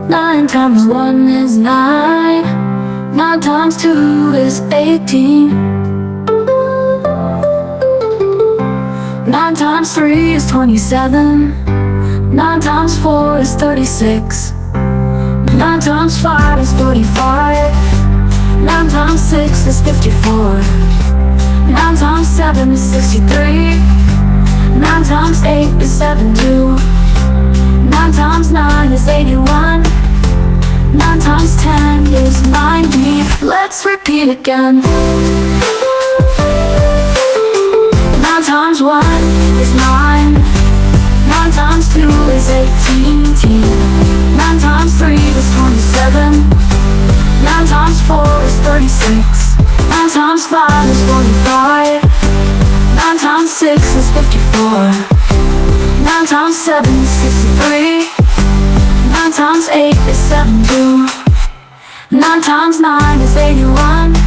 9 times 1 is 9. 9 times 2 is 18. 9 times 3 is 27. 9 times 4 is 36. 9 times 5 is 45. 9 times 6 is 54. 9 times 7 is 63. 9 times 8 is 72. 9 times 9 is 81. 9 times 10 is 90. Let's repeat again. 9 times 1 is 9. 9 times 2 is 18. 9 times 3 is 27. 9 times 4 is 36. 9 times 5 is 45. 9 times 6 is 54. 9 times 7 is 63. 9 times 8 is 72. 9 times 9 is 81.